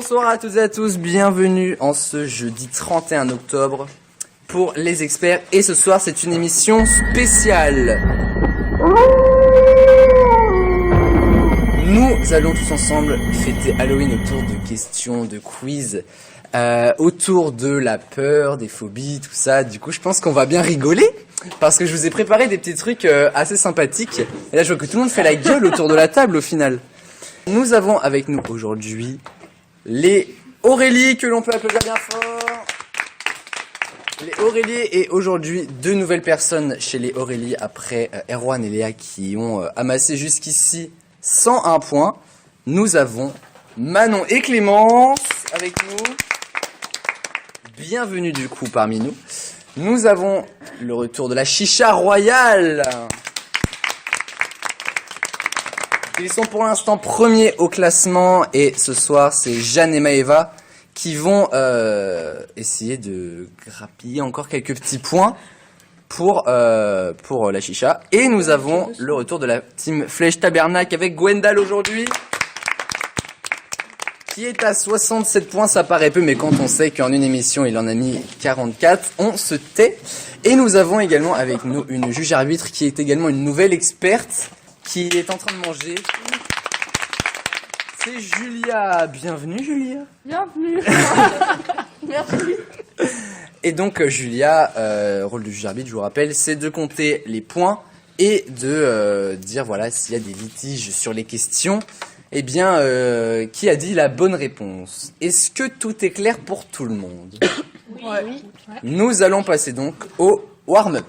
Bonsoir à toutes et à tous, bienvenue en ce jeudi 31 octobre pour les experts. Et ce soir, c'est une émission spéciale. Nous allons tous ensemble fêter Halloween autour de questions, de quiz, autour de la peur, des phobies, tout ça. Du coup, je pense qu'on va bien rigoler parce que je vous ai préparé des petits trucs assez sympathiques. Et là, je vois que tout le monde fait la gueule autour de la table au final. Nous avons avec nous aujourd'hui les Aurélie, que l'on peut applaudir bien fort. Les Aurélie, et aujourd'hui, deux nouvelles personnes chez les Aurélie après Erwan et Léa qui ont amassé jusqu'ici 101 points. Nous avons Manon et Clémence avec nous. Bienvenue du coup parmi nous. Nous avons le retour de la chicha royale. Ils sont pour l'instant premiers au classement et ce soir c'est Jeanne et Maëva qui vont essayer de grappiller encore quelques petits points pour la chicha. Et nous avons le retour de la team Flèche Tabernacle avec Gwendal aujourd'hui qui est à 67 points. Ça paraît peu, mais quand on sait qu'en une émission il en a mis 44, on se tait. Et nous avons également avec nous une juge arbitre qui est également une nouvelle experte qui est en train de manger. C'est Julia. Bienvenue Julia. Bienvenue. Merci. Et donc Julia, rôle de juge arbitre, je vous rappelle, c'est de compter les points et de dire voilà s'il y a des litiges sur les questions, eh bien qui a dit la bonne réponse. Est-ce que tout est clair pour tout le monde? Oui. Oui. Nous allons passer donc au warm-up.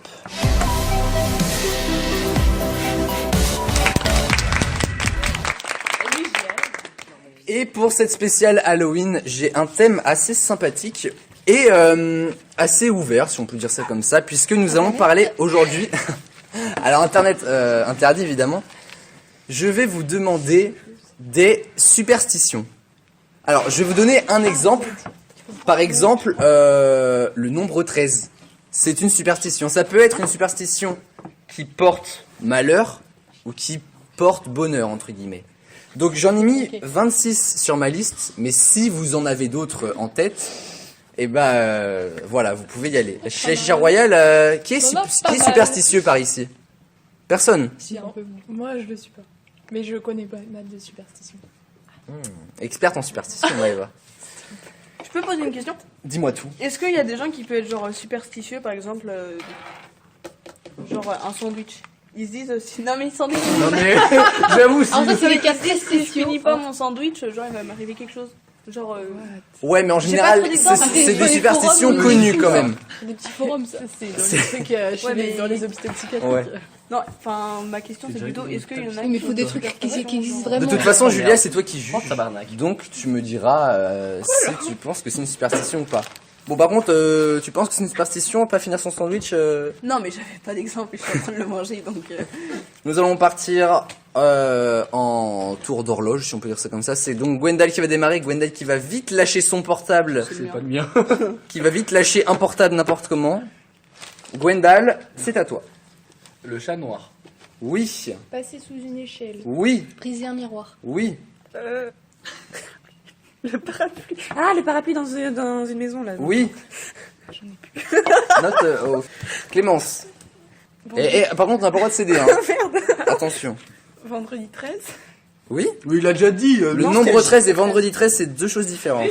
Et pour cette spéciale Halloween, j'ai un thème assez sympathique et assez ouvert, si on peut dire ça comme ça, puisque nous allons parler aujourd'hui... Alors Internet interdit évidemment. Je vais vous demander des superstitions. Alors je vais vous donner un exemple. Par exemple, le nombre 13. C'est une superstition. Ça peut être une superstition qui porte malheur ou qui porte bonheur, entre guillemets. Donc j'en ai mis 26 sur ma liste, mais si vous en avez d'autres en tête, eh ben voilà, vous pouvez y aller. La chicha royale, qui est superstitieux par ici? Personne? Si, un peu. Moi, je le suis pas. Mais je connais pas mal de superstitions. Experte en superstition, Maëva. Je peux poser une question? Dis-moi tout. Est-ce qu'il y a des gens qui peuvent être genre superstitieux, par exemple, genre un sandwich? Ils se disent aussi, non mais sandwich. Non mais, j'avoue, si... En fait, c'est des cas Si je finis pas mon sandwich, genre il va m'arriver quelque chose. Genre. Ouais, mais en J'ai général, pas trop d'exemples. c'est des superstitions connues quand même. Des petits forums, ça. C'est dans les trucs dans les hôpitaux psychiatriques. Ouais. Non, enfin, ma question c'est plutôt, est-ce qu'il y en a Oui, mais il faut des trucs qui existent vraiment. De toute façon, Julia, c'est toi qui juges. Donc tu me diras si tu penses que c'est une superstition ou pas. Bon, par contre, tu penses que c'est une superstition, pas finir son sandwich Non, mais j'avais pas d'exemple, je suis en train de le manger donc. Nous allons partir en tour d'horloge, si on peut dire ça comme ça. C'est donc Gwendal qui va démarrer, Gwendal qui va vite lâcher son portable. C'est pas le mien. Qui va vite lâcher un portable n'importe comment. Gwendal, c'est à toi. Le chat noir. Oui, Passer sous une échelle. oui, Briser un miroir. oui. Le parapluie. Ah, le parapluie dans une maison là. Oui. Note Clémence. Et par contre, on n'a pas le droit de céder. Hein. Merde. Attention. Vendredi 13. Oui. Oui, il a déjà dit. Le nombre 13 et vendredi 13, c'est deux choses différentes.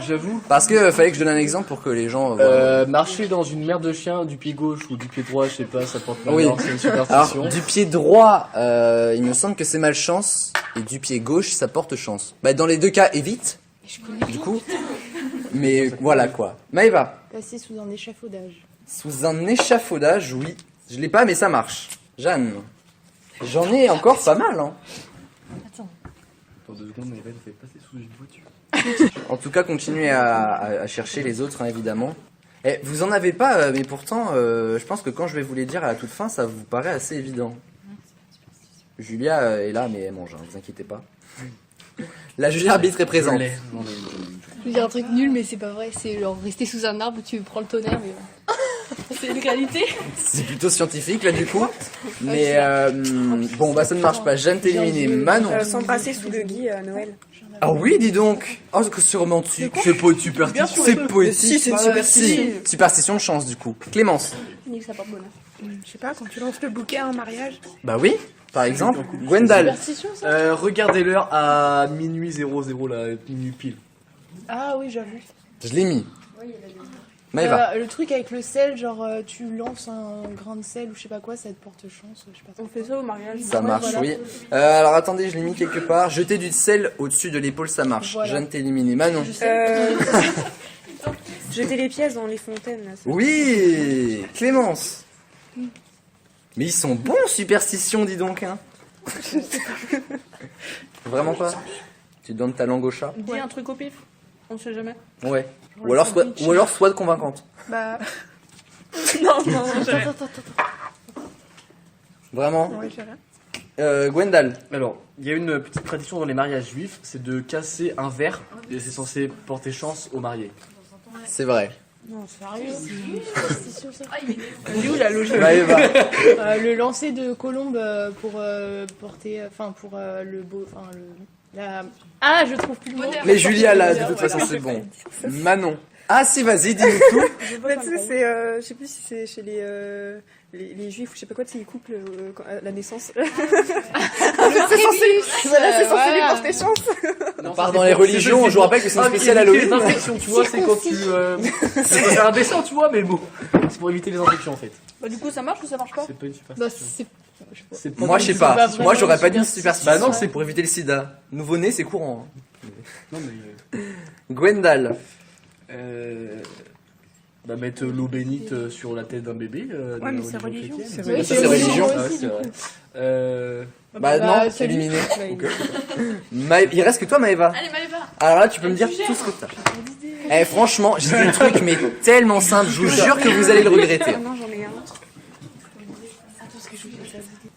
J'avoue. Parce que fallait que je donne un exemple pour que les gens voient. Marcher dans une merde de chien du pied gauche ou du pied droit, je sais pas, ça porte Oui. malheur, c'est une superstition. Alors, du pied droit, il me semble que c'est malchance. Et du pied gauche, ça porte chance. Bah, dans les deux cas, évite. Du coup. Mais voilà quoi. Maëva. Passer sous un échafaudage. Sous un échafaudage, oui. Je l'ai pas, mais ça marche. Jeanne. J'en ai encore pas mal, hein. Attends. Dans 2 secondes, Maëva fait passer sous une voiture. En tout cas, continuez à chercher les autres, hein, évidemment. Et vous en avez pas, mais pourtant, je pense que quand je vais vous les dire à la toute fin, ça vous paraît assez évident. Julia est là, mais elle mange, hein, vous inquiétez pas. La juge arbitre est présente. Je l'ai. Je veux dire un truc nul, mais c'est pas vrai. C'est genre rester sous un arbre où tu prends le tonnerre. Mais... C'est une réalité. C'est plutôt scientifique là du coup. Mais bon bah ça ne marche pas. Jeanne t'es éliminée. Manon. S'embrasser sous le gui à Noël. Ah oui dis donc. Oh c'est romantique. C'est pas une superstition. C'est poétique. Si, c'est une superstition. Si. Superstition de chance du coup. Clémence. Nique, ça porte bonheur. Je sais pas, quand tu lances le bouquet à un mariage. Bah oui. Par exemple. Gwendal. Superstition, ça. Regardez l'heure à minuit 00 là, minuit pile. Ah oui, j'avoue. Je l'ai mis. Maëva. Le truc avec le sel, genre tu lances un grain de sel ou je sais pas quoi, ça te porte chance, je sais pas trop. On fait ça au mariage. Ça Ouais, marche, voilà. oui. Alors attendez, je l'ai mis quelque part. Jeter du sel au-dessus de l'épaule, ça marche. Voilà. Jeanne t'es éliminée. Manon. Jeter les pièces dans les fontaines. Là, ça. Oui, Clémence. Mais ils sont bons, superstition, dis donc. Hein. Vraiment pas. Tu donnes ta langue au chat. Dis un truc au pif. On sait jamais. Ouais. Ou alors soit de convaincante. Bah. non, jamais. Vraiment. Ouais, j'ai rien. Gwendal. Alors, il y a une petite tradition dans les mariages juifs, c'est de casser un verre et c'est censé porter chance aux mariés. C'est vrai. Non, sérieux. Superstition, ça. Elle est où la logique? Maëva. Le lancer de colombe pour porter, pour le beau, Ah, je trouve plus le mot. Mais Julia là, de toute façon c'est bon. Manon. Ah si, vas-y, dis-nous tout. Bah, tu sais, c'est. Je sais plus si c'est chez les juifs ou je sais pas quoi, tu sais, ils couplent à la naissance. C'est censé, Voilà, c'est censé lui porter chance. On part dans les religions, je vous rappelle que c'est une spéciale Halloween. Halloween. Les infections, tu vois, c'est quand tu. C'est pas faire un dessin, tu vois, mais bon. C'est pour éviter les infections en fait. Bah, du coup, ça marche ou ça marche pas? C'est pas une Bah, superstition. c'est. Je sais pas. C'est pas Moi je sais C'est pas. pas vraiment Moi j'aurais une pas dit une superstition. superstition. Bah non, c'est pour éviter le sida. Nouveau-né c'est courant. Hein. Non, mais. Gwendal. Bah, mettre l'eau bénite sur la tête d'un bébé. Ouais, mais c'est religion. chrétienne. C'est Oui, Ça, c'est religion. Ah, ouais, c'est vrai. Bah non, celui- éliminé. Bah, il- Il reste que toi Maëva. Allez, Maëva. Alors là tu peux me dire tout ce que t'as. Eh franchement, j'ai dit un truc mais tellement simple, je vous jure que vous allez le regretter. Ah non, j'en ai un.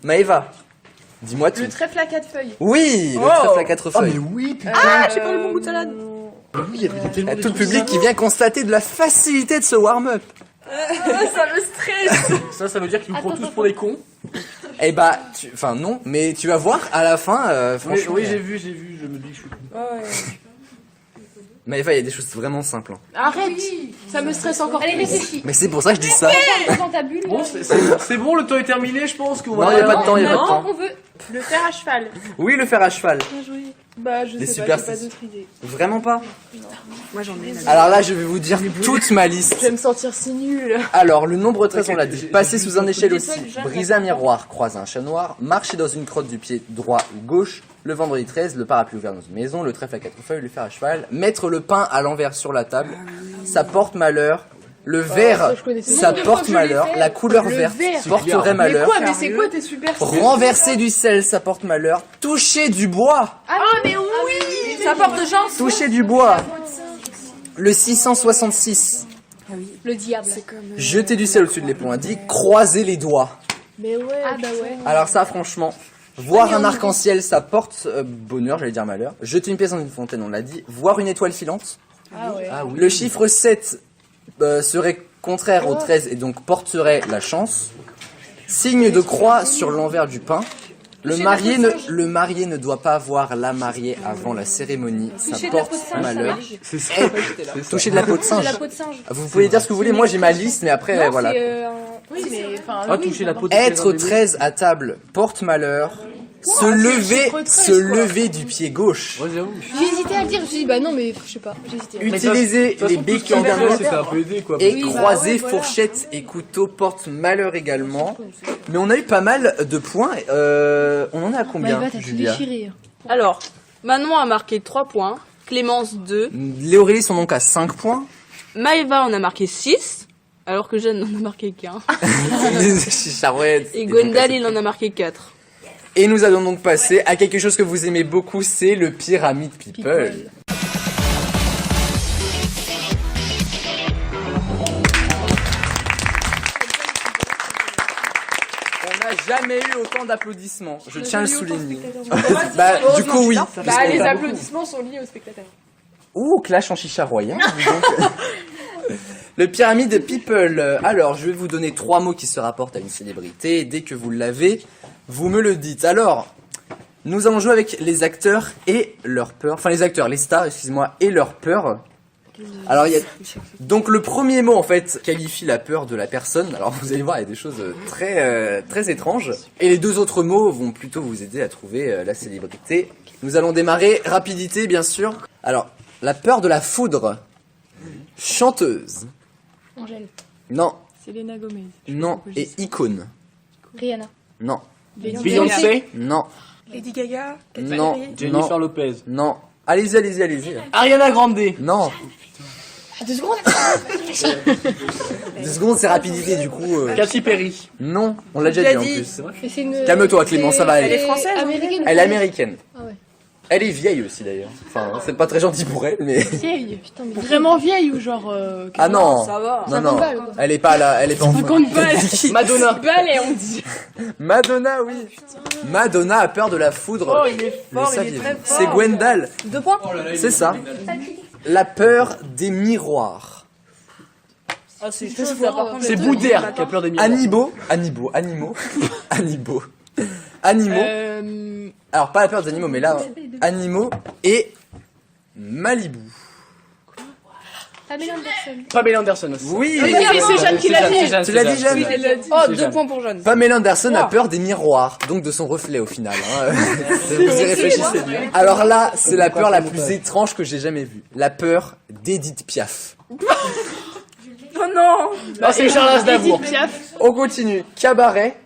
Maëva, dis-moi tout. Le trèfle à 4 feuilles. Oui, le trèfle à 4 Ah, mais feuilles. oui, putain. Ah, j'ai pas le bon goût de salade. Mais oui, il y avait tellement Il y a de tout le trucs public ça. qui vient constater de la facilité de ce warm-up. Ça me stresse. Ça veut dire qu'ils nous prend tous pour des cons. Eh bah, enfin non, mais tu vas voir à la fin, Oui, franchement. oui, j'ai vu, je me dis que je suis con. Ouais. Maëva, il y a des choses vraiment simples. Hein. Arrête. Ça me stresse encore Allez, plus. réfléchis. Mais c'est pour ça que je dis ça. Dans ta bulle. Bon, c'est bon, le temps est terminé, je pense qu'on Non, il y a pas de temps, il y a pas de temps. On veut. Le fer à cheval. Oui, le fer à cheval. Bah, je Des sais pas, j'ai pas superstitions. d'autre idée. Vraiment pas. Moi, j'en ai une. Alors là, je vais vous dire toute ma liste. Je vais me sentir si nulle. Alors, le nombre 13, on l'a dit. J'ai- Passer j'ai sous un beaucoup échelle de aussi. trucs, jamais. Briser un miroir, croiser un chat noir. Marcher dans une crotte du pied droit ou gauche. Le vendredi 13, le parapluie ouvert dans une maison. Le trèfle à 4 feuilles, le fer à cheval. Mettre le pain à l'envers sur la table. Ça porte malheur. Le vert, ça, je connaissais. ça Nombre de porte fois que je l'ai malheur. fait. La couleur Le verte vert. porterait Mais malheur. quoi, mais c'est quoi tes superstitions? Renverser du sel, ça porte malheur. Toucher du bois. Ah, mais oui. Ça porte chance. Toucher du bois. Le 666. Le diable. Jeter du sel au-dessus de l'épaule indique. Croiser les doigts. Mais ouais, bah ouais. Alors ça, franchement, voir un arc-en-ciel, ça porte bonheur, j'allais dire malheur. Jeter une pièce dans une fontaine, on l'a dit. Voir une étoile filante. Ah ouais. Ah oui. Le chiffre 7 serait contraire au 13 et donc porterait la chance. Signe de croix sur l'envers du pain. Le marié ne doit pas voir la mariée avant la cérémonie. Ça Toucher de la porte peau de singe, malheur. C'est ça. Toucher de la peau de De singe. la peau de singe. Vous pouvez dire ce que vous voulez, moi j'ai ma liste, mais après, Non, voilà. c'est Oui, mais enfin. Ah, oui, toucher la peau de Être bébé. 13 à table porte malheur. Se c'est lever, chiffre 13, se quoi. lever du pied gauche. Ouais, j'avoue. J'ai hésité à le dire, j'ai dit bah non, mais je sais pas, j'ai hésité. Utiliser De toute les façon, tout ce béquilles qui est en vert, bois c'était un peu aidé, quoi. et Oui, bah croiser ouais, voilà. fourchette et couteau porte malheur également. Mais on a eu pas mal de points. On en est à combien, Maëva, t'as tout Julia? déchiré. Alors, Manon a marqué 3 points. Clémence 2. Les Aurélie sont donc à 5 points. Maëva en a marqué 6. Alors que Jeanne n'en a marqué qu'un. Les Chicharouettes. Et Gwendal, il en a marqué 4. Et nous allons donc passer à quelque chose que vous aimez beaucoup, c'est le Pyramid People. On n'a jamais eu autant d'applaudissements, je tiens à le souligner. Bah, du coup, oui. Bah, les applaudissements sont liés aux spectateurs. Ouh, clash en chicha royal. dis donc. Le pyramide people. Alors, je vais vous donner 3 mots qui se rapportent à une célébrité. Dès que vous l'avez, vous me le dites. Alors, nous allons jouer avec les acteurs et leur peur. Enfin, les acteurs, les stars, excusez-moi, et leur peur. Alors, il y a... Donc, le premier mot, en fait, qualifie la peur de la personne. Alors, vous allez voir, il y a des choses très étranges. Et les 2 autres mots vont plutôt vous aider à trouver la célébrité. Nous allons démarrer. Rapidité, bien sûr. Alors, la peur de la foudre. Chanteuse. Angèle. Non, Selena Gomez. non. Et icône. Rihanna. Non, Beyoncé. non, Lady Gaga. Katy non, Perry. Jennifer non, Lopez. non. Allez-y. Ariana Grande. Non. À 2 secondes. 2 secondes, c'est rapidité, du coup. Katy Perry. Non, on l'a déjà dit en plus. Et c'est une... Calme-toi, Clément, ça va aller. Elle est française, hein. Américaine. Elle est américaine. Ah ouais. Elle est vieille aussi, d'ailleurs. Enfin, c'est pas très gentil pour elle, mais... Vieille. Putain, mais Vraiment vieille ou genre. Ah non. Ça va. Non, 50 non. balles, quoi. Elle est pas là, elle est pas en 50 balles. Madonna. Balles, on dit. Madonna, oui. Madonna a peur de la foudre. Oh, il est Le fort, il est saviez-vous très fort. C'est Gwendal. 2 points. C'est ça. La peur des miroirs. Ah, c'est chaud, ça, par contre. C'est Boudère qui a peur des miroirs. Animaux. Alors, pas la peur des animaux, mais là, animaux et Malibu. Pamela Anderson. Pamela Anderson aussi. Oui. C'est Jeanne qui l'a dit. Tu l'as dit, Jeanne. Elle l'a dit. Oh, C'est 2 Jeanne. points pour Jeanne. Pamela Anderson a peur des miroirs, donc de son reflet au final. Hein. Vous y réfléchissez bien. Alors là, c'est la peur la plus étrange que j'ai jamais vue. La peur d'Edith Piaf. Oh non. Non, c'est Charles Aznavour. Edith Piaf. On continue. Cabaret.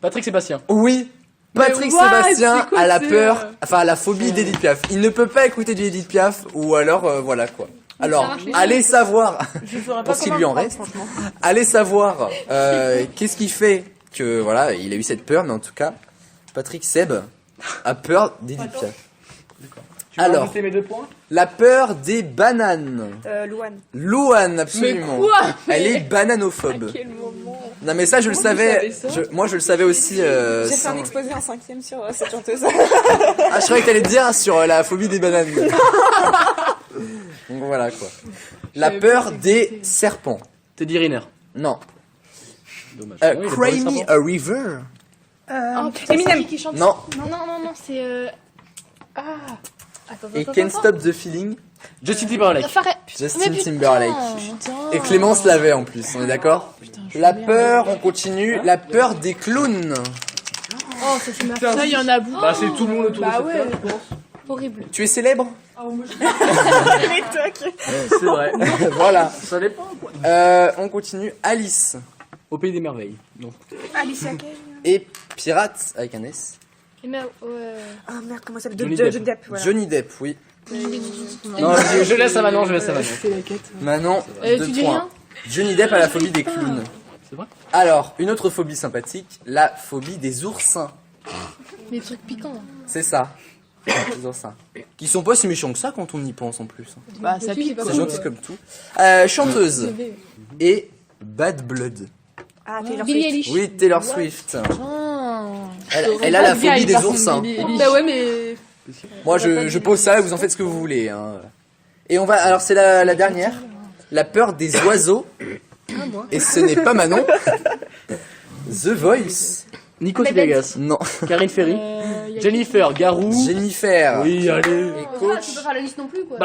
Patrick Sébastien. Oui. Patrick what Sébastien C'est quoi, a la c'est, peur, enfin a la phobie d'Edith Piaf. Il ne peut pas écouter du Edith Piaf ou alors voilà quoi. Alors, marche, allez savoir, Je saurais pas pour ce qu'il comment lui en prendre, reste, franchement. allez savoir qu'est-ce qui fait que voilà, il a eu cette peur, mais en tout cas, Patrick Seb a peur d'Edith Piaf. Tu veux Alors. rajouter mes 2 points? La peur des bananes. Louane. Louane, absolument. Mais quoi Elle est bananophobe. Quel moment. Non mais ça je le savais. Moi je le savais aussi. J'ai fait sans- un exposé en 5ème sur cette chanteuse. Ah, je croyais que t'allais te dire sur la phobie des bananes. Donc voilà quoi. La peur des serpents. Teddy Riner. Non. Dommage. Cry me a river. Oh, putain, Eminem. c'est qui chante Non. Non, c'est. Ah. Attends, Et Can't Stop the Feeling. Justin Timberlake. Justin Timberlake. Putain. Et Clémence l'avait en plus, on est d'accord? La peur, on continue. La peur des clowns. Oh, ça c'est ma Ça, il y en a beaucoup. Bah, c'est tout le monde autour Bah de cette ouais. table, je pense. Horrible. Tu es célèbre? Les tocs. C'est vrai. Voilà. Ça dépend, quoi. On continue. Alice. Au pays des merveilles. Non. Alicia Keys. Et Pirates avec un S. Et mais, Ah merde, comment ça s'appelle Johnny Johnny Depp. Depp. Voilà. Johnny Depp, oui. Non, je laisse à Manon, Manon, Tu 2 dis points. rien Johnny Depp a la phobie des clowns. C'est vrai? Alors, une autre phobie sympathique, la phobie des oursins. des trucs piquants. C'est ça. Les oursins. Qui sont pas si méchants que ça quand on y pense en plus. Bah, ça pique. C'est gentil comme tout. Chanteuse. Et Bad Blood. Ah, Taylor Billie Swift. Eilish. Oui, Taylor Swift. Ah. Elle a la phobie des oursins. Bah ouais, mais. Moi, je pose ça et vous en faites ce que vous voulez. Hein. Et on va. Alors, c'est la dernière. La peur des oiseaux. Et ce n'est pas Manon. The Voice. Nico Vegas. Non. Karine Ferry. Jennifer Garou. Jennifer. Oui, allez. Et Tu coach. peux faire la liste non plus, quoi.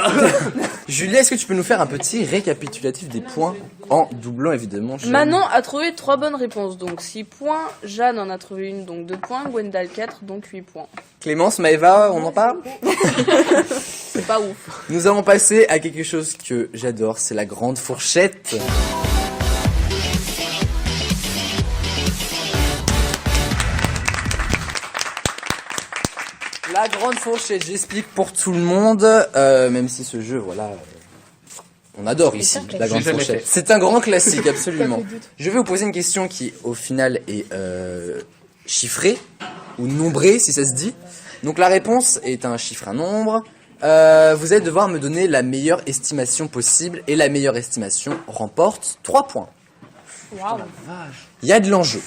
Julie, est-ce que tu peux nous faire un petit récapitulatif des points en doublant évidemment Jeanne. Manon a trouvé 3 bonnes réponses, donc 6 points. Jeanne en a trouvé une, donc 2 points. Gwendal 4, donc 8 points. Clémence, Maëva, on en parle? C'est pas ouf. Nous allons passer à quelque chose que j'adore, c'est la grande fourchette. La grande fourchette, j'explique pour tout le monde, même si ce jeu, voilà, on adore ici, la grande J'ai jamais fourchette. fait. C'est un grand classique, absolument. Je vais vous poser une question qui, au final, est chiffrée, ou nombrée, si ça se dit. Donc la réponse est un chiffre, un nombre. Vous allez devoir me donner la meilleure estimation possible, et la meilleure estimation remporte 3 points. Il y a de l'enjeu.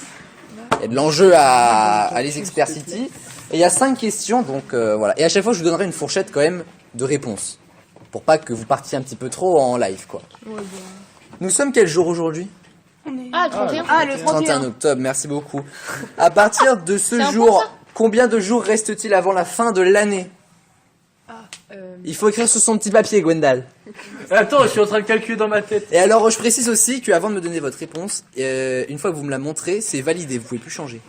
Il y a de l'enjeu à les Experts City. Et il y a 5 questions, donc voilà. Et à chaque fois, je vous donnerai une fourchette quand même de réponses. Pour pas que vous partiez un petit peu trop en live, quoi. Nous sommes quel jour aujourd'hui? Ah, 31. Ah, le 31 octobre, merci beaucoup. À partir de ce C'est un jour, point, ça combien de jours reste-t-il avant la fin de l'année? Il faut écrire sur son petit papier, Gwendal. Attends, je suis en train de calculer dans ma tête. Et alors, je précise aussi qu'avant de me donner votre réponse, une fois que vous me la montrez, c'est validé, vous pouvez plus changer.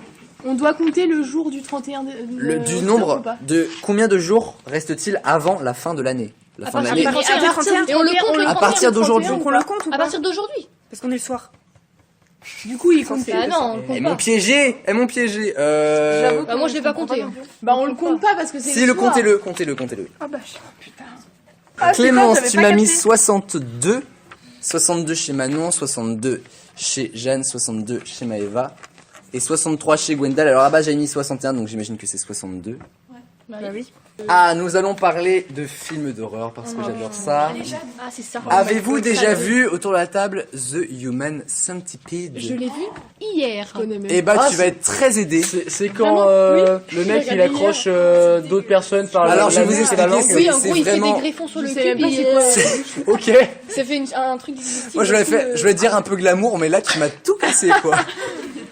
On doit compter le jour du 31 Du octobre ou nombre pas de combien de jours reste-t-il avant la fin de l'année? La fin de l'année. Et à partir Et on le compte le À partir 31. d'aujourd'hui. Donc on le compte ou À pas? partir d'aujourd'hui. Parce qu'on est le soir. Du coup, il compte. Ah non, on le Elles compte m'ont pas. piégé, elles m'ont piégé. J'avoue Bah, moi, je l'ai pas compté. hein. Bah, on le compte pas parce que c'est Si, le soir. comptez-le, comptez-le, comptez-le. Ah bah putain. Clémence, j'avais tu pas m'as mis capté. 62. 62 chez Manon, 62 chez Jeanne, 62 chez Maëva. Et 63 chez Gwendal. Alors là-bas, j'ai mis 61, donc j'imagine que c'est 62. Bah Bah oui. Ah, nous allons parler de films d'horreur parce que j'adore ça. Ah, c'est ça. Avez-vous déjà vu autour de la table The Human Centipede? Je l'ai vu hier. Eh bah, Ah, tu vas être très aidé. C'est quand Vraiment le mec Je l'ai il regardé accroche d'autres personnes par Alors, la je vais vous nuque et la expliquer, langue. Oui, en c'est gros, il fait vraiment- des greffons sur le Je cul. sais même pas c'est quoi. Ok. Ça fait un truc digestif. Moi, je vais dire un peu glamour, mais là, tu m'as tout cassé, quoi.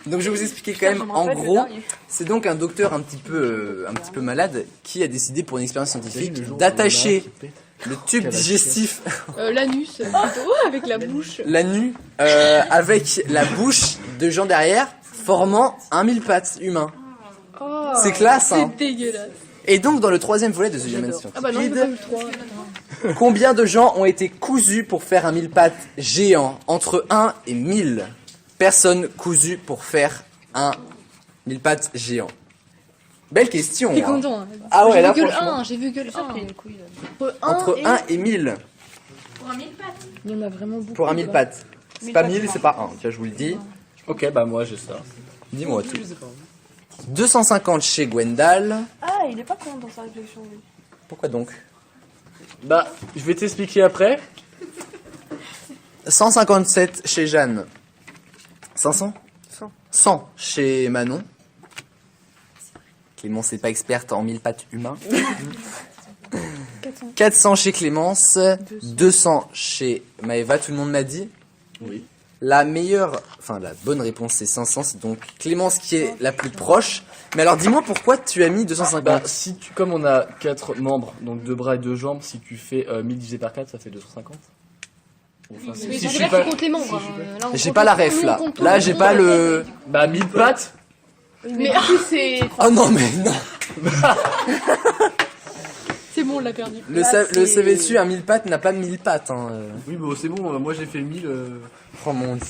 Donc, je vais vous expliquer quand même, en gros, c'est donc un docteur un petit peu malade qui a décidé pour une expérience scientifique d'attacher le tube digestif, L'anus, plutôt, avec la bouche. l'anus, avec la bouche de gens derrière, formant un mille pattes humain. Oh, C'est classe, hein. c'est dégueulasse. Et donc, dans le troisième volet de The Human Ah bah non, j'ai pas Centipede, vu le 3. combien de gens ont été cousus pour faire un mille pattes géant? Entre 1 et 1000 personnes cousues pour faire un mille pattes géant. Belle question. T'es hein. content. Hein. Ah ouais, là, J'ai vu que le franchement. 1, j'ai vu que le 1. Entre 1 et 1000 Il y en a vraiment beaucoup. pour un mille quoi. pattes. C'est pas 1000, c'est pas 1. Tiens, je vous le dis. Ok, bah moi j'ai ça. Dis-moi tout. 250 chez Gwendal. Ah, il est pas con dans sa réflexion, lui. Pourquoi donc? Bah, je vais t'expliquer après. 157 chez Jeanne. 500 100. 100 chez Manon. Clémence n'est pas experte en mille pattes humains. 400 chez Clémence. 200 chez Maëva, tout le monde m'a dit. Oui. La bonne réponse c'est 500, c'est donc Clémence qui est la plus proche. Mais alors dis-moi pourquoi tu as mis 250? Bah, si tu, comme on a 4 membres, donc 2 bras et 2 jambes, si tu fais 1000 divisé par 4, ça fait 250. Enfin, Mais si c'est je suis vrai pas. qu'il compte les membres. Là, on J'ai compte pas la tout, ref nous, là. on compte tout, Là nous, j'ai on pas compte le... Bah, 1000 pattes. Mais en plus, c'est. Oh non mais non. C'est bon, on l'a perdu. Le savais-tu, un mille pattes n'a pas 1000 pattes. Hein. Oui, bah c'est bon, moi j'ai fait 1000. Oh mon dieu.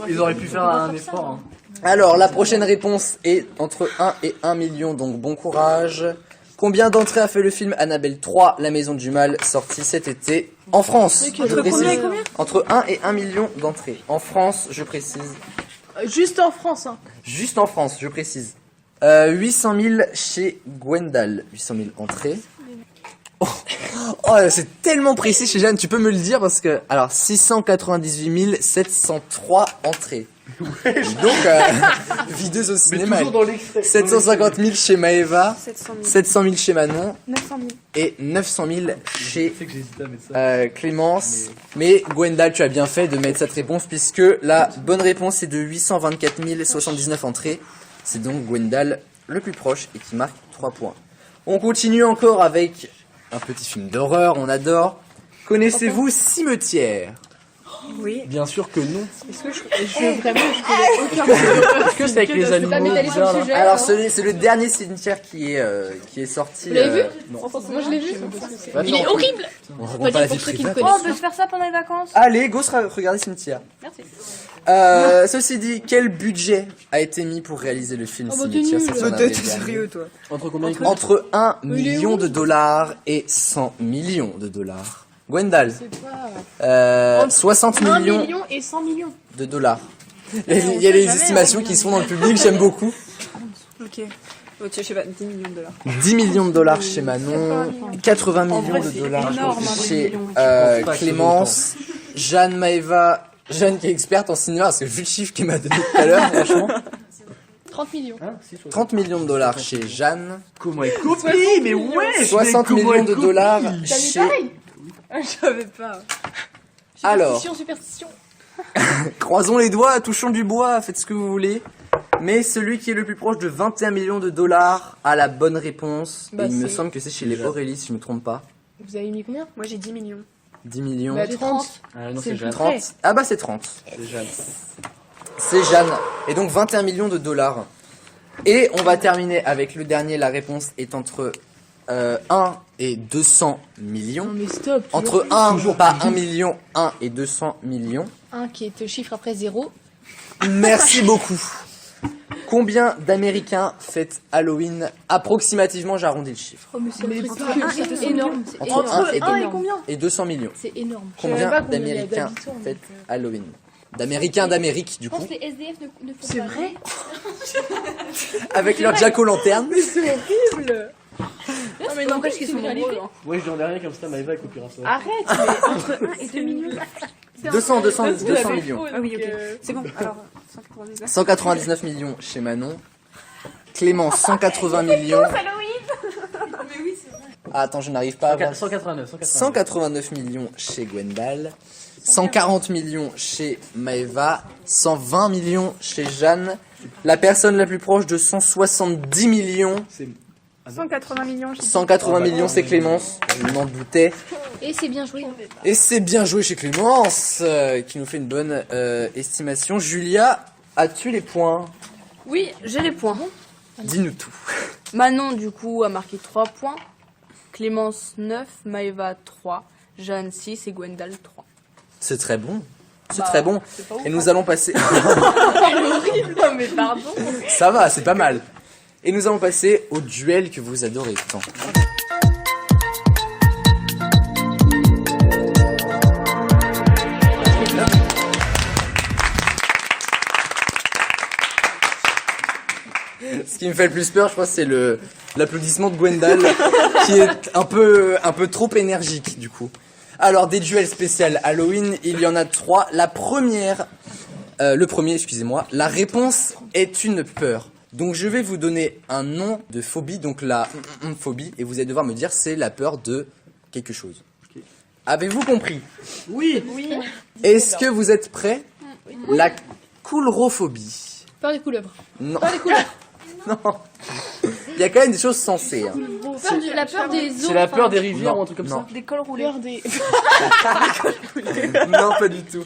Ils auraient pu faire un effort. Hein. Alors la prochaine réponse est entre 1 et 1 million, donc bon courage. Combien d'entrées a fait le film Annabelle 3, La Maison du Mal, sorti cet été en France? Je précise. combien et combien Entre 1 et 1 million d'entrées. En France, je précise. Juste en France, hein. Juste en France, je précise. 800 000 chez Gwendal. 800 000 entrées. Oh, c'est tellement précis chez Jeanne, tu peux me le dire parce que... Alors, 698 703 entrées. Donc, videuse au Mais cinéma. toujours dans l'extrait. 750 000 chez Maëva, 700 000. 700 000 chez Manon 900 000. et 900 000 chez C'est que j'hésitais à mettre ça. Clémence. Mais Gwendal, tu as bien fait de mettre cette réponse puisque la bonne réponse est de 824 079 entrées. C'est donc Gwendal le plus proche et qui marque 3 points. On continue encore avec un petit film d'horreur, on adore. Connaissez-vous Cimetière? Oui. Bien sûr que non. Je connais aucun. Est-ce que c'est avec les animaux pas m'étaler sur le bizarres, là sujet. Alors c'est le dernier cimetière qui est sorti. Vous l'avez vu Non. Moi, je l'ai vu. Bah, Il est attends. horrible. On Pas raconte pas la dire vie pour ceux qui privée. le Oh, on connaissent. peut se faire ça pendant les vacances. Allez, go regarder Cimetière. Merci. Ceci dit, quel budget a été mis pour réaliser le film Oh, bah, Cimetière t'es nul. sorti en T'es avril dernier? sérieux, toi. Entre combien et Entre 1 Il est million où de dollars et 100 millions de dollars. Gwendal, C'est pas. 60 1 millions million et 100 millions. de dollars. Il y a les estimations qui se font dans le public, j'aime beaucoup. Ok. Oh, je sais pas, 10 millions de dollars. 10 millions de dollars chez Manon, 80 millions de dollars énorme, hein, 10 chez millions. Je pense pas que Clémence, Jeanne Maëva, Jeanne qui est experte en cinéma, parce que vu le chiffre qu'elle m'a donné tout à l'heure, franchement. 30 millions. 30 millions de dollars chez Jeanne, Comment elle copie? Mais ouais! 60 millions de dollars chez, Je savais pas. Alors. Superstition. Croisons les doigts, touchons du bois, faites ce que vous voulez. Mais celui qui est le plus proche de 21 millions de dollars a la bonne réponse. Bah, Et il me c'est- semble que c'est chez les Déjà. Aurélie, si je me trompe pas. Vous avez mis combien? Moi j'ai 10 millions. 10 millions. Bah, 30. Ah non, C'est c'est Jeanne. 30. Ah bah c'est 30. C'est Jeanne. C'est Jeanne. Et donc 21 millions de dollars. Et on va terminer avec le dernier. La réponse est entre 1 et 200 millions. Non mais stop. Entre 1, pas 1 million, 1 et 200 millions. Un qui est le chiffre après 0. Merci beaucoup. Combien d'Américains fêtent Halloween approximativement? J'arrondis le chiffre. Oh mais c'est énorme. C'est Entre énorme. 1 et, Un et combien? et 200 millions. C'est énorme. Combien savais pas combien il y a d'Américains d'habitants, donc, fêtent Halloween? D'Américains d'Amérique, du Je pense coup. que les SDF ne font C'est pas. vrai? Avec leur jack-o'-lanterne. C'est horrible! Non, mais n'empêche qu'ils sont C'est nombreux. réalité. hein. Ouais, je dirais rien comme ça, Maëva elle copiera ça. Arrête, mais entre 1 et 2 millions. 200 millions. Ah oui, ok. C'est bon, alors 199. 199 millions chez Manon. Clément, 180 millions. Ah, attends, je n'arrive pas à voir. 189. 189 millions chez Gwendal. 140 millions chez Maëva. 120 millions chez Jeanne. La personne la plus proche de 170 millions. 180 millions. j'ai dit. 180 millions, c'est Clémence. Je m'en doutais. Et c'est bien joué. Et c'est bien joué chez Clémence, qui nous fait une bonne estimation. Julia, as-tu les points? Oui, j'ai les points. Dis-nous tout. Manon, du coup, a marqué 3 points. Clémence, 9. Maëva, 3. Jeanne, 6. Et Gwendal, 3. C'est très bon. C'est Bah, très bon. c'est pas ouf, Et nous allons passer... Non, mais pardon. Ça va, c'est pas mal. Et nous allons passer au duel que vous adorez tant. Ce qui me fait le plus peur, je crois, c'est l'applaudissement de Gwendal, qui est un peu trop énergique, du coup. Alors, des duels spéciaux Halloween, il y en a 3. La première, le premier, excusez-moi, la réponse est une peur. Donc, je vais vous donner un nom de phobie, donc la phobie, et vous allez devoir me dire c'est la peur de quelque chose. Avez-vous compris? Oui. Est-ce que vous êtes prêts? La coulrophobie. Peur des couleuvres. Non. Peur des couleuvres. Non. Il y a quand même des choses sensées. Hein. La peur des eaux. C'est la peur des enfin, rivières Non, ou un truc comme non. ça. Des cols roulés. Peur des. Non, pas du tout.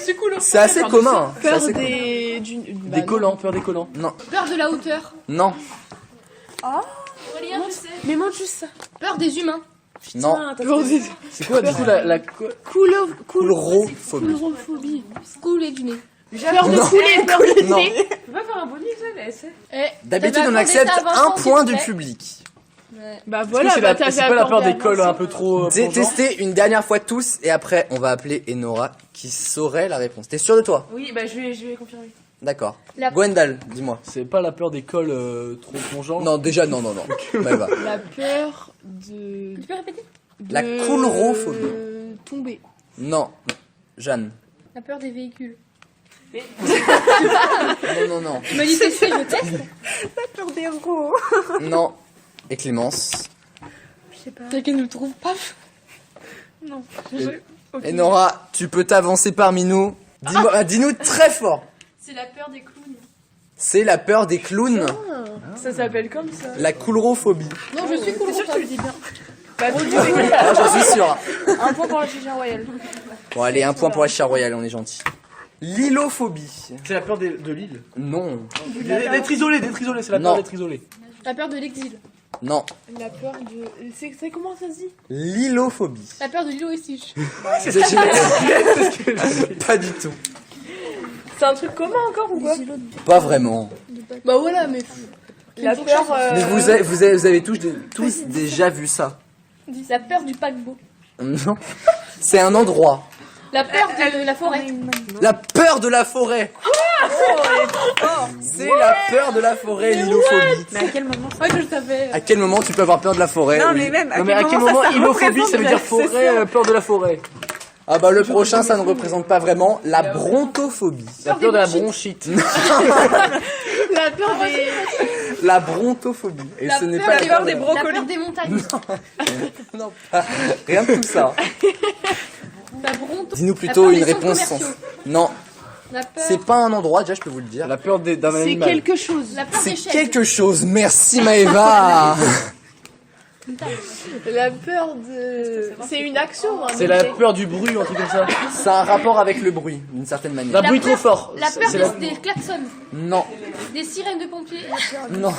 C'est cool. C'est assez commun. Hein. C'est Peur assez commun. des. Des collants, peur des collants. Non, Peur de la hauteur. non, Aurélien, je sais. Mais montre juste ça. Peur des humains. non. C'est quoi du coup la Coulrophobie. Coulrophobie. Couler du nez. Peur de couler, peur de Non. On va faire un bonus, Eh, D'habitude, t'avais on accordé accepte ça à Vincent, un point s'il du te plaît. public. Bah Est-ce que c'est pas la peur des cols un peu trop. plongeants Testez une dernière fois tous, et après, on va appeler Enora, qui saurait la réponse. T'es sûr de toi? Oui, bah je vais confirmer. D'accord. La- Gwendal, dis-moi. C'est pas la peur des cols trop plongeants. Non, déjà, non. Bah, va. La peur de. Tu peux répéter? La coulrophobie. Tomber. Non. Jeanne. La peur des véhicules. Non. Tu m'as dit c'est sûr, je teste. peur des roues. Non. Et Clémence. T'as qu'elle nous trouve pas. Non. Enora, tu peux t'avancer parmi nous. Dis-nous très fort. C'est la peur des clowns. C'est la peur des clowns. Ça s'appelle comme ça. La coulrophobie. Non, je suis coulrophobie. Dis bien. Bah, Ah, j'en suis sûr. un point pour la chicha royale. Bon, allez, un point pour la chère royale, on est gentil. L'îlophobie. C'est la peur de l'île. Non. D'être isolé, c'est la Non. peur d'être isolé. La peur de l'exil. Non. La peur de. C'est comment ça se dit? L'îlophobie. La peur de Lilo et Stitch. Pas du tout. C'est un truc commun encore ou quoi? Pas vraiment. Bah voilà, mais. La peur. Mais vous avez tous déjà vu ça. La peur du paquebot. Non. C'est un endroit. La peur de la forêt. La peur de la forêt. C'est la peur de la forêt, l'îlophobie. Mais à quel moment? Ouais, je le savais. À quel moment tu peux avoir peur de la forêt? Non, Oli mais même. Non mais à quel moment îlophobie ça veut dire forêt, peur de la forêt. Ah bah le prochain ça ne représente pas vraiment la brontophobie. La peur de la bronchite. La peur des... La brontophobie. Et ce n'est pas La peur des La brocolis. peur des montagnes. Non, pas. Rien de tout ça. La bronto. Dis-nous La plutôt peur une des centres réponse. commerciaux. Non, La peur. c'est pas un endroit, déjà je peux vous le dire. La peur d'un C'est animal. quelque chose. La peur C'est des chaises. quelque chose. Merci Maëva. La peur de... C'est une action. C'est la peur du bruit ou un truc comme ça. Ça a un rapport avec le bruit, d'une certaine manière. La La bruit peur- trop fort. La peur C'est des klaxons. Non, Des sirènes de pompiers. non.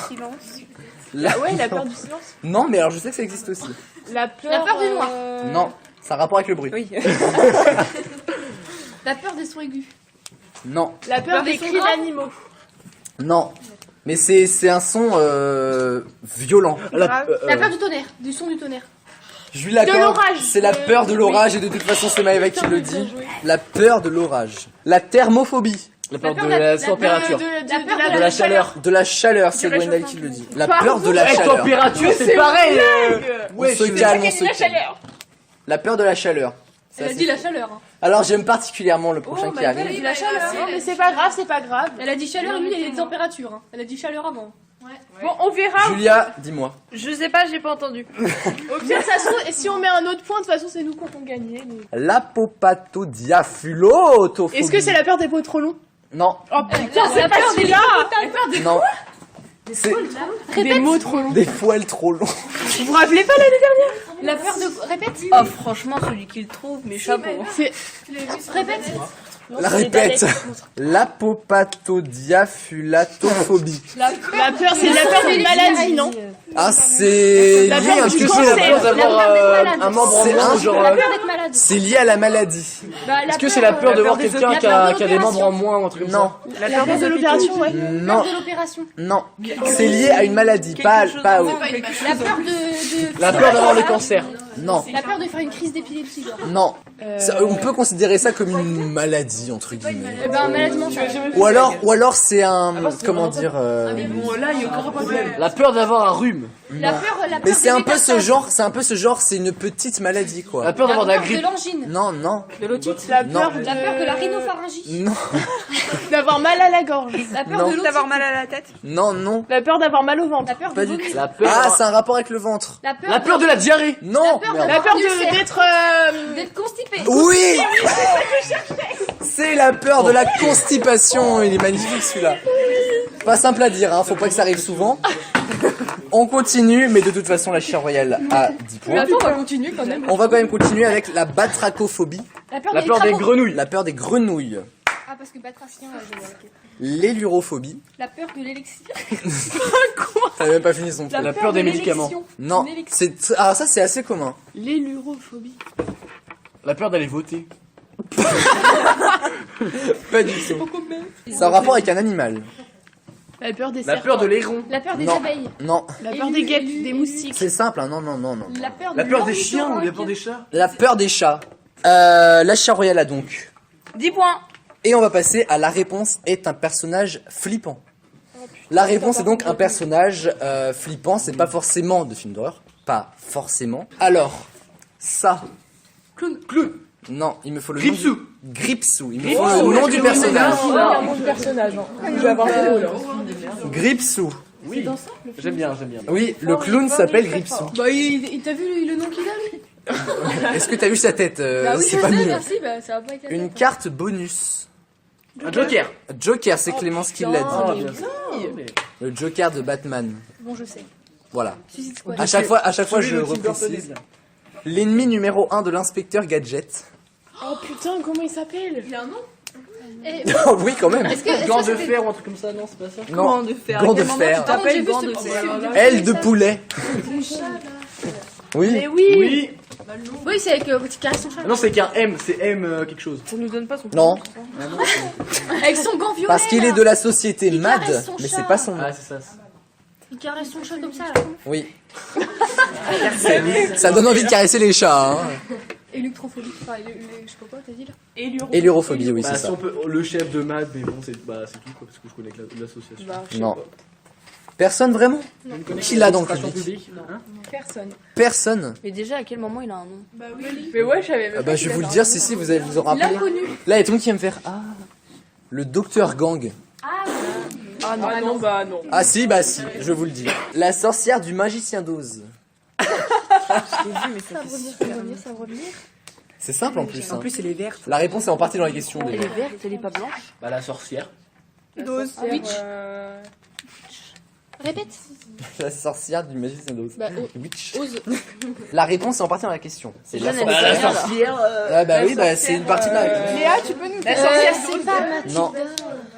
Ah ouais, la peur du silence. Non, mais alors je sais que ça existe aussi. La peur... La peur du noir. Non, ça a un rapport avec le bruit. Oui. La peur des sons aigus. Non, La peur des sons cris graves. d'animaux. non. Mais c'est un son violent. La, La peur du tonnerre. Du son du tonnerre. Je lui l'accorde. De l'orage. C'est la peur de l'orage et de toute façon c'est Maëva qui le dit. La peur de l'orage. La thermophobie. la peur de peur de la la- température. La De la chaleur. De la chaleur, c'est Gwendal qui le dit. La peur de la La chaleur. température, c'est pareil. On se calme, on se calme. La peur de la chaleur. Ça, Elle a c'est- dit la chaleur. hein. Alors j'aime particulièrement le prochain qui Elle a arrive. dit la chaleur. Non, mais c'est pas grave, c'est pas grave. Elle a dit chaleur et lui il a dit température. hein. Elle a dit chaleur avant. Bon, on verra. Julia, dis-moi. Je sais pas, j'ai pas entendu. Au pire, ça se trouve, et si on met un autre point, de toute façon, c'est nous qui avons gagné. donc. L'apopatodiaphulotophobie. Est-ce que c'est la peur des pots trop longs? Non, Oh putain, La peur des là. non. C'est Des mots trop longs. des poils trop longs. Vous vous rappelez pas l'année dernière? La peur de. Répète. Oh, franchement, celui qui le trouve, mais chapeau. C'est... Répète. La répète. L'apopatodiapulatophobie. La peur, c'est la peur d'une maladie, non? Ah, c'est La lié peur un du petit peu. cancer. La peur d'avoir La peur d'être malade. un membre en C'est moins, un- genre. La peur d'être malade. C'est lié à la maladie. Bah, Est-ce que c'est la peur de voir des quelqu'un la qui peur a de des membres en l'opération. moins ou un truc comme Non, ça? La peur de l'opération, ouais. La non, peur de l'opération. non. C'est lié à une maladie, pas au. La peur de. La peur d'avoir le cancer. Non, La peur de faire une crise d'épilepsie. genre. non. On peut considérer ça comme une maladie entre guillemets. Eh ben, maladie mentale. Ou alors c'est un comment dire. Bon, là, il y a aucun problème. La peur d'avoir un rhume. La peur Mais c'est des un peu ce métastases. genre, c'est une petite maladie La quoi. peur d'avoir de la de grippe. l'angine. Non, non, La Non. peur La peur de la rhinopharyngite. non, d'avoir mal à la gorge. La peur Non. de l'otite. D'avoir mal à la tête. non, non. La peur d'avoir mal au ventre. La peur Pas de du vomir. tout. La peur. Ah, c'est un rapport avec le ventre. La peur de la diarrhée. Non. peur de- merde. La peur Ulcère. d'être... d'être constipé. Oui. C'est la peur de la constipation. Il est magnifique celui-là. Pas simple à dire, hein. Faut pas que ça arrive souvent. On continue, mais de toute façon la chair royale a 10 points. Attends, on va continuer quand même. On va quand même continuer avec la batrachophobie, La peur, La peur des grenouilles. la peur des grenouilles, Ah, parce que batracien, je vois. ok. l'élurophobie. La peur de l'élixir. T'as même pas fini son truc. La peur des médicaments. Non, c'est ça c'est assez commun. L'élurophobie. La peur d'aller voter. Pas du tout. C'est un rapport avec un animal. La peur des La serpents. peur de l'airon. La peur des Non. abeilles. Non, La peur des guêpes, des moustiques. c'est simple. Hein. Non, non, non, non. La peur, La de peur des l'ornithorynque. chiens ou la peur des chats. La peur des chats. La chair royale a donc. 10 points. Et on va passer à la réponse est un personnage flippant. La réponse est donc un personnage flippant. C'est pas forcément de film d'horreur. Pas forcément. Alors, ça. Clown. Non, il me faut le Gripsou. nom. Gripsou. Il me faut le nom du personnage. un bon personnage. Je vais avoir Gripsou. Oui. J'aime bien. Oui, le clown s'appelle Gripsou. Bah, il t'a vu le nom qu'il a, lui? Est-ce que t'as vu sa tête Bah oui, C'est je pas sais, mieux. merci. Bah, ça va pas être la Une tête. carte bonus. Un joker. Joker, c'est Clémence qui l'a dit. Ah, bien. Le Joker de Batman. Bon, je sais. Voilà. Suicide Squad. À chaque fois, je Celui de Tim Burton, reprécise. là. L'ennemi numéro 1 de l'inspecteur Gadget. Oh putain, comment il s'appelle? Et- Oh oui, quand même. Est-ce que. Gants est-ce que de c'était- fer ou un truc comme ça, non, c'est pas ça. Non. Gants de fer. Gants À quel de moment fer. Tu Ah, t'appelles j'ai vu gants ce- de fer. Aile de poulet. Oui. Mais oui. Oui. Oui, c'est avec qui caresse son chat. Ah non, c'est qu'un M, c'est M quelque chose. Ça nous donne pas son Non, Avec son gant violet. parce qu'il est là. de la société Il MAD, caresse son mais chat. c'est pas son nom. Ah, c'est ça. Il caresse son chat comme ça. là. Oui. Ça donne envie de caresser les chats. Hein. Électrophobie. Enfin, je sais pas quoi, t'as dit là. Élurophobie, oui, Bah, c'est si ça. on peut, le chef de MAD, mais bon, c'est tout quoi, parce que je connais que l'association. Non. Personne vraiment Qui l'a dans le Administration public publique hein. Personne. Personne. Mais déjà, à quel moment il a un nom? Mais ouais, je savais même Ah bah je vais vous le dire, si vous allez vous en Il l'a rappeler. connu. Là, il y a tout le monde qui va me faire Ah, le docteur Gang. Ah, Ah non, Ah non, bah non. Ah si, bah si, je vous le dis. La sorcière du magicien d'Oz. Je l'ai vu, mais ça fait revenir. C'est simple en plus. En hein. plus, elle est verte. La réponse est en partie dans les questions. elle déjà. est verte, elle est pas blanche. Bah, la sorcière. Dose. Witch. Euh, Répète. La sorcière du magicien d'Oz. Bah, Witch. ose. La réponse est en partie dans la question. C'est la Jeanne, elle est sorcière. pas bien, là. Ah bah oui, bah c'est une partie de la réponse. Léa, tu peux nous La dire sorcière, c'est pas Mathilda. Non.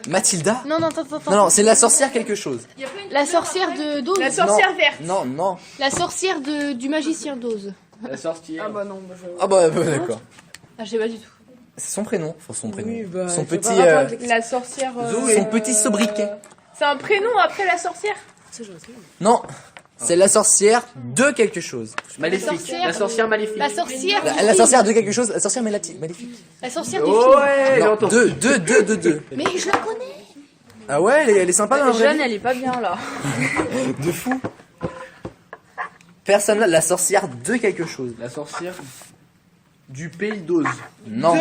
Mathilda Non, non, attends. Non, non, c'est la sorcière quelque chose. La sorcière de d'Oz. La sorcière verte. Non, non. La sorcière du magicien d'Oz. La sorcière. Ah bah non, bah je... Ah bah d'accord. Ah, je sais pas du tout. C'est son prénom. Enfin, son prénom. Oui, bah, son ça petit... va pas avec la sorcière. Son petit sobriquet. C'est un prénom après la sorcière. Non. C'est la sorcière de quelque chose. Maléfique. sorcière. La sorcière maléfique. La sorcière. La sorcière de quelque chose. La sorcière maléfique. La sorcière du Oh film. ouais, Non, j'entends. deux. Mais je la connais. Ah ouais, elle est sympa dans la vraie Jeanne, vie. elle est pas bien là. De fou. Personne là, la sorcière de quelque chose. La sorcière du pays d'Oz. Non.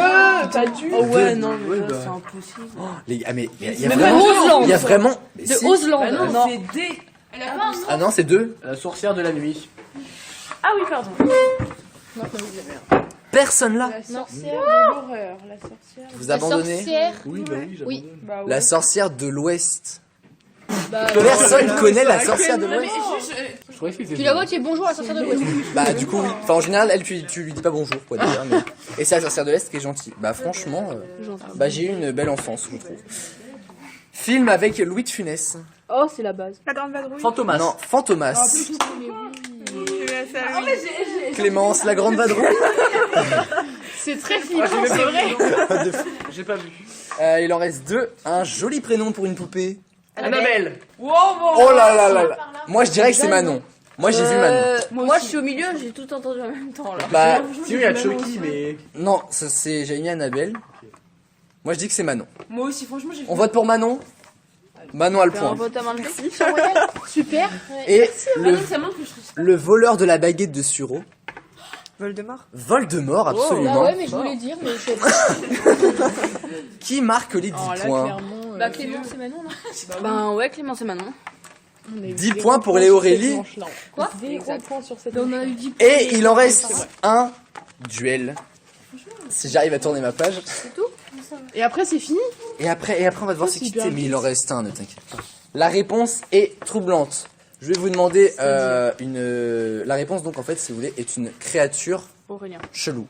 T'as dû. Oh ouais, non, mais Ouais, là, bah. c'est impossible. Ah mais il y a Mais vraiment... de Ozland. Il y a vraiment... mais De si. Ozland. Bah non, non. c'est D. Elle a pas un nom. Ah non, c'est deux. La sorcière de la nuit. Ah oui, pardon. Personne là. La sorcière de l'horreur. La sorcière. Vous La abandonnez. sorcière. Oui, bah oui, Oui. j'abandonne. Bah ouais. La sorcière de l'Ouest. Bah, Personne connaît la sorcière de Non, mais l'Ouest. juste, Je trouvais que c'était. tu la vois, tu es bonjour la sorcière de l'Ouest. Bah du coup oui. Enfin en général elle tu lui dis pas bonjour quoi déjà mais... Et c'est la sorcière de l'Est qui est gentille. Bah franchement bah j'ai eu une belle enfance je trouve. Film avec Louis de Funès. Oh, c'est la base. la grande vadrouille. Fantomas. Non, Fantomas. Ah mais Clémence la grande vadrouille. C'est très Ah, flippant, c'est vrai. J'ai pas vu. Il en reste deux. Un joli prénom pour une poupée. Annabelle. Wow, wow. Oh là là là là. Moi je dirais que c'est Manon. Moi j'ai vu Manon. Moi, je suis au milieu, j'ai tout entendu en même temps là. Bah Si, il y a Chucky, mais. non, c'est j'ai mis Annabelle. Moi je dis que c'est Manon. Moi aussi, franchement, j'ai On vote pour Manon. Manon a le On point. vote à main levée. Super. Et le, Ça manque que je trouve ça. le voleur de la baguette de Suro. Voldemort. Voldemort Bah absolument. ouais, mais je voulais dire, mais je sais pas. Qui marque les 10 Oh là, points. clairement. Bah Clément, c'est Manon, non? Ben ouais, Clément, c'est Manon. 10 points pour les Aurélie. Quoi? Zéro point sur cette. On a eu 10 Et il en reste un duel. Si j'arrive à tourner ma page. Et après, c'est fini? Et après on va devoir se c'est quitter. bien Mais il en reste un, ne t'inquiète pas. La réponse est troublante. Je vais vous demander la réponse donc en fait si vous voulez est une créature Aurélien. chelou.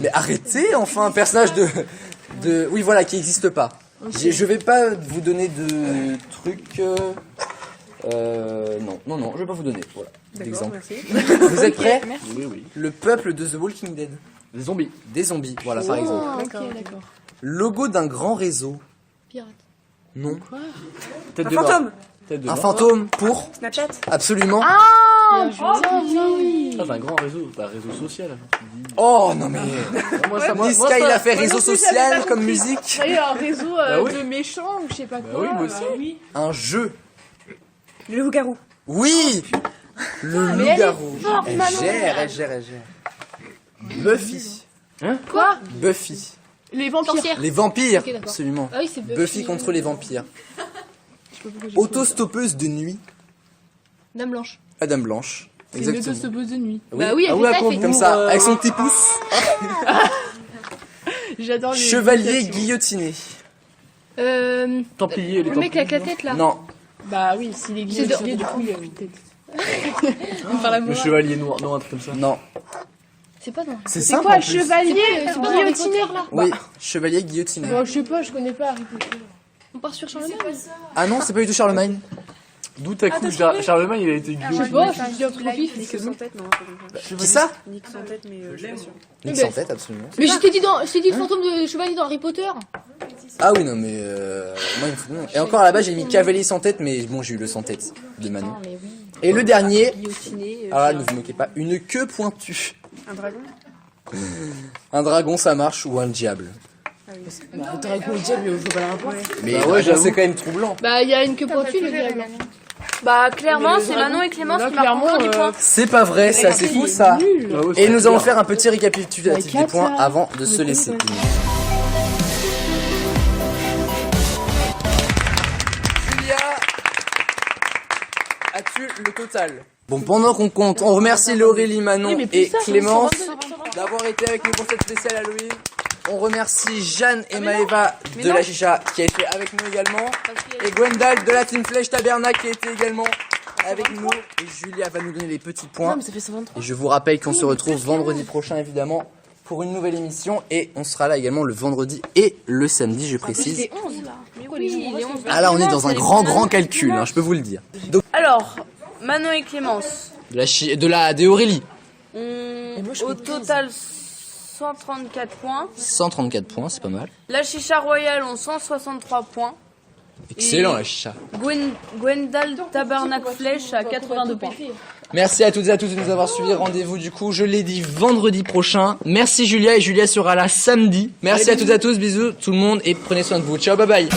Mais arrêtez enfin un personnage de oui voilà qui n'existe pas. Je vais pas vous donner de trucs non je vais pas vous donner voilà d'exemple. Merci. Vous êtes prêts? Oui. Le peuple de The Walking Dead. Des zombies. Des zombies voilà par exemple. Ah, ok, d'accord. Logo d'un grand réseau. Pirate. Non. Tête Un de mort. fantôme. Tête de Un mort. fantôme pour Snapchat. absolument. Ah, oui. Ah, c'est un grand réseau. Bah, réseau social. Oh non mais Moi, ça, moi, Niska il a fait moi réseau non plus, social j'avais pas comme compris. musique. Ça y est, un réseau Bah oui. de méchants ou je sais pas quoi. oui, moi aussi. Oui. Un jeu. Le loup-garou. Oui. Le mais elle est loup-garou. Elle gère. Buffy. Quoi? Buffy. Les vampires. Sorcière. Les vampires. Ok, d'accord. Absolument. Ah oui, c'est Buffy contre les vampires. Autostoppeuse de nuit. Dame Blanche. Adam Blanche. C'est une Exactement. autostoppeuse de nuit. Oui. Bah oui, elle Ah fait ouais, ça, à elle fait... Cambourg. Comme ça, avec son petit pouce. J'adore les... Chevalier imitations. guillotiné. Templier, les Le mec Templiers. avec la tête là. Non. Bah oui, s'il est guillotiné, du coup, il a une tête. Par la Le morale. chevalier noir. Non, un truc comme ça. Non. C'est pas dans. C'est C'est simple quoi, en plus. chevalier C'est pas dans Harry guillotiné Potter, là. Oui, chevalier guillotiné. Bon, je sais pas, je connais pas Harry Potter. On part sur Charlemagne. Ah non, c'est pas du tout Charlemagne. D'où t'as cru Charlemagne, il a été Je sais guillotiné. pas, je dis un peu pif. Nique sans tête, non. c'est comme ça. Qui ça? Nique sans tête, mais je suis pas sûre. Nick sans tête, absolument. Mais je t'ai dit le fantôme de chevalier dans Harry Potter. Ah oui, non, mais moi, il me faut non. Et encore là-bas, j'ai mis cavalier sans tête, mais bon, j'ai eu le sans tête de Manon. mais oui. Et le dernier, Guillotiné. ah, ne vous moquez pas, une queue pointue. Un dragon. Un dragon, ça marche, ou un diable. Bah, dragon et diable, je vois pas la rapport. Mais Bah ouais, ouais, j'avoue. c'est quand même troublant. Bah, il y a une queue pointue, le diable. Bah clairement, Mais le c'est dragon, Manon et Clémence là, qui marquent encore clairement, des points. C'est pas vrai, c'est assez fou ça. Nul. Ah ouais, Et c'est nous clair. allons faire un petit récapitulatif Bah, des points quatre, ça. avant de se Mais laisser. oui, effectue le total. Bon, pendant qu'on compte, on remercie Laurélie, Manon Oui, mais plus et ça, Clémence 122. d'avoir été avec nous pour cette spéciale Halloween. On remercie Jeanne et Maëva de la Chicha qui a été avec nous également. Et Gwendal de la Team Flèche Tabernacle qui a été également avec nous. Et Julia va nous donner les petits points. Non, mais ça fait 123. Et je vous rappelle qu'on se retrouve vendredi prochain évidemment pour une nouvelle émission. Et on sera là également le vendredi et le samedi, je précise. C'est 11 là. Mais oui, les 11. Ah là, on est dans un grand calcul, hein, je peux vous le dire. Donc, Alors, Manon et Clémence des Aurélie. ont moi, je au fais 15. total 134 points. 134 points, c'est pas mal. La Chicha Royale ont 163 points. Excellent Et- la Chicha. Gwendal Tabernacle Flèche à 82 points. Merci à toutes et à tous de nous avoir suivis. Rendez-vous du coup, je l'ai dit, vendredi prochain. Merci Julia et Julia sera là samedi. Merci à toutes et à tous, bisous tout le monde et prenez soin de vous. Ciao, bye bye.